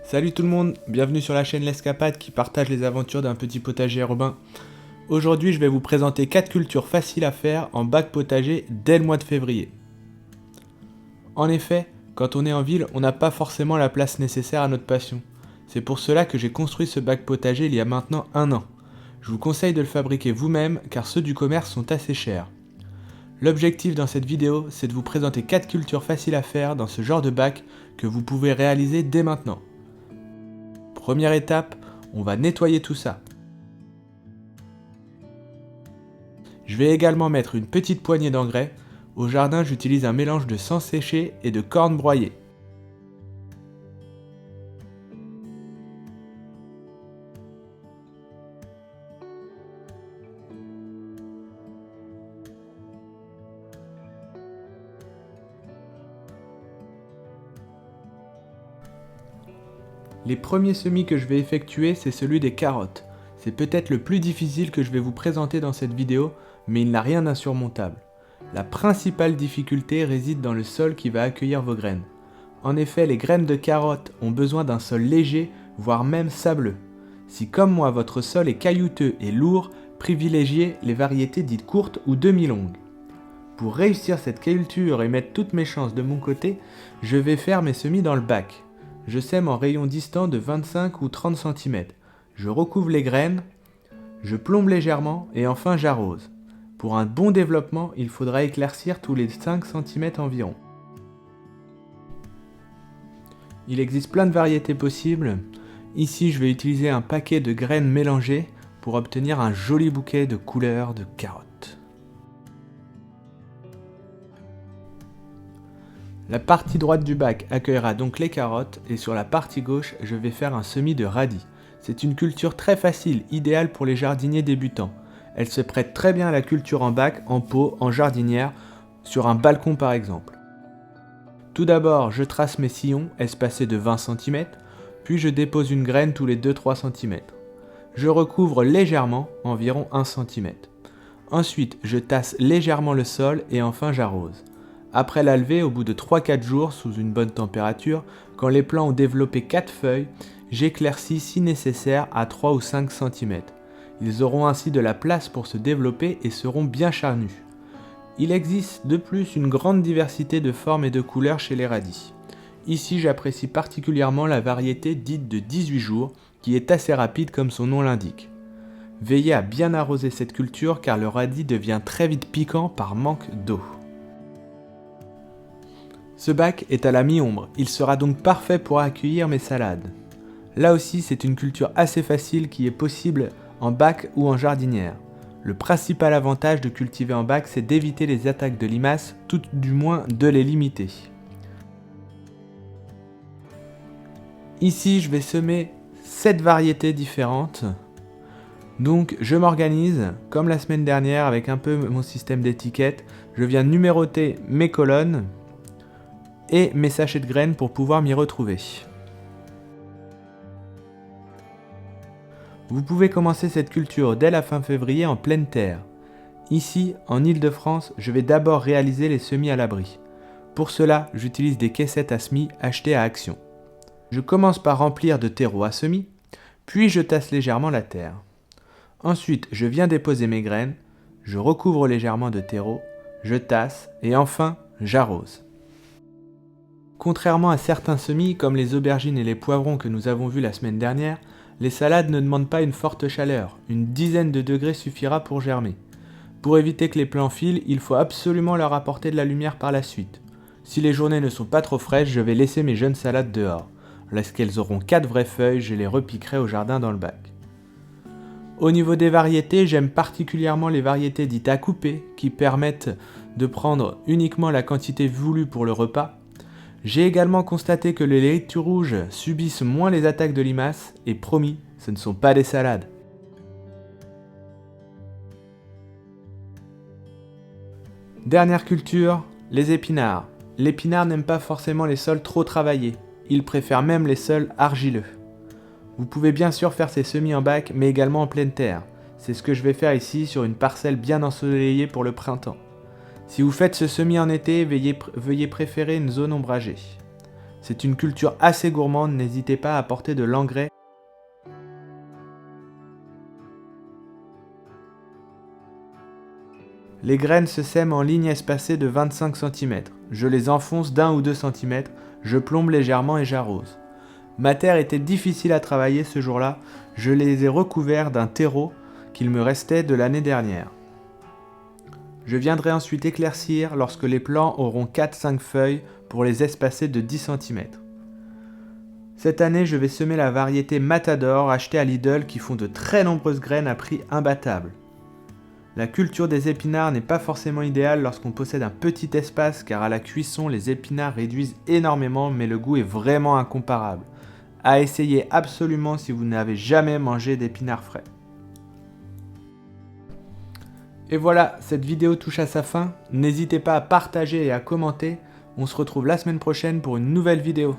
Salut tout le monde, bienvenue sur la chaîne L'Escapade qui partage les aventures d'un petit potager urbain. Aujourd'hui je vais vous présenter 4 cultures faciles à faire en bac potager dès le mois de février. En effet, quand on est en ville, on n'a pas forcément la place nécessaire à notre passion. C'est pour cela que j'ai construit ce bac potager il y a maintenant 1 an. Je vous conseille de le fabriquer vous-même car ceux du commerce sont assez chers. L'objectif dans cette vidéo, c'est de vous présenter 4 cultures faciles à faire dans ce genre de bac que vous pouvez réaliser dès maintenant. Première étape, on va nettoyer tout ça. Je vais également mettre une petite poignée d'engrais. Au jardin, j'utilise un mélange de sang séché et de corne broyée. Les premiers semis que je vais effectuer, c'est celui des carottes. C'est peut-être le plus difficile que je vais vous présenter dans cette vidéo, mais il n'a rien d'insurmontable. La principale difficulté réside dans le sol qui va accueillir vos graines. En effet, les graines de carottes ont besoin d'un sol léger, voire même sableux. Si comme moi votre sol est caillouteux et lourd, privilégiez les variétés dites courtes ou demi-longues. Pour réussir cette culture et mettre toutes mes chances de mon côté, je vais faire mes semis dans le bac. Je sème en rayon distant de 25 ou 30 cm. Je recouvre les graines, je plombe légèrement et enfin j'arrose. Pour un bon développement, il faudra éclaircir tous les 5 cm environ. Il existe plein de variétés possibles. Ici, je vais utiliser un paquet de graines mélangées pour obtenir un joli bouquet de couleurs de carottes. La partie droite du bac accueillera donc les carottes et sur la partie gauche, je vais faire un semis de radis. C'est une culture très facile, idéale pour les jardiniers débutants. Elle se prête très bien à la culture en bac, en pot, en jardinière, sur un balcon par exemple. Tout d'abord, je trace mes sillons espacés de 20 cm, puis je dépose une graine tous les 2-3 cm. Je recouvre légèrement, environ 1 cm. Ensuite, je tasse légèrement le sol et enfin j'arrose. Après la levée, au bout de 3-4 jours, sous une bonne température, quand les plants ont développé 4 feuilles, j'éclaircis si nécessaire à 3 ou 5 cm. Ils auront ainsi de la place pour se développer et seront bien charnus. Il existe de plus une grande diversité de formes et de couleurs chez les radis. Ici, j'apprécie particulièrement la variété dite de 18 jours, qui est assez rapide comme son nom l'indique. Veillez à bien arroser cette culture car le radis devient très vite piquant par manque d'eau. Ce bac est à la mi-ombre, il sera donc parfait pour accueillir mes salades. Là aussi, c'est une culture assez facile qui est possible en bac ou en jardinière. Le principal avantage de cultiver en bac, c'est d'éviter les attaques de limaces, tout du moins de les limiter. Ici, je vais semer 7 variétés différentes. Donc, je m'organise, comme la semaine dernière, avec un peu mon système d'étiquettes. Je viens numéroter mes colonnes et mes sachets de graines pour pouvoir m'y retrouver. Vous pouvez commencer cette culture dès la fin février en pleine terre. Ici, en Île-de-France, je vais d'abord réaliser les semis à l'abri. Pour cela, j'utilise des caissettes à semis achetées à Action. Je commence par remplir de terreau à semis, puis je tasse légèrement la terre. Ensuite, je viens déposer mes graines, je recouvre légèrement de terreau, je tasse et enfin, j'arrose. Contrairement à certains semis comme les aubergines et les poivrons que nous avons vus la semaine dernière, les salades ne demandent pas une forte chaleur, une dizaine de degrés suffira pour germer. Pour éviter que les plants filent, il faut absolument leur apporter de la lumière par la suite. Si les journées ne sont pas trop fraîches, je vais laisser mes jeunes salades dehors. Lorsqu'elles auront 4 vraies feuilles, je les repiquerai au jardin dans le bac. Au niveau des variétés, j'aime particulièrement les variétés dites à couper, qui permettent de prendre uniquement la quantité voulue pour le repas. J'ai également constaté que les laitues rouges subissent moins les attaques de limaces et promis, ce ne sont pas des salades. Dernière culture, les épinards. L'épinard n'aime pas forcément les sols trop travaillés, il préfère même les sols argileux. Vous pouvez bien sûr faire ces semis en bac mais également en pleine terre. C'est ce que je vais faire ici sur une parcelle bien ensoleillée pour le printemps. Si vous faites ce semis en été, veuillez préférer une zone ombragée. C'est une culture assez gourmande, n'hésitez pas à apporter de l'engrais. Les graines se sèment en lignes espacées de 25 cm. Je les enfonce d'1 ou 2 cm, je plombe légèrement et j'arrose. Ma terre était difficile à travailler ce jour-là, je les ai recouverts d'un terreau qu'il me restait de l'année dernière. Je viendrai ensuite éclaircir lorsque les plants auront 4-5 feuilles pour les espacer de 10 cm. Cette année, je vais semer la variété Matador achetée à Lidl qui font de très nombreuses graines à prix imbattable. La culture des épinards n'est pas forcément idéale lorsqu'on possède un petit espace car à la cuisson, les épinards réduisent énormément mais le goût est vraiment incomparable. À essayer absolument si vous n'avez jamais mangé d'épinards frais. Et voilà, cette vidéo touche à sa fin. N'hésitez pas à partager et à commenter. On se retrouve la semaine prochaine pour une nouvelle vidéo.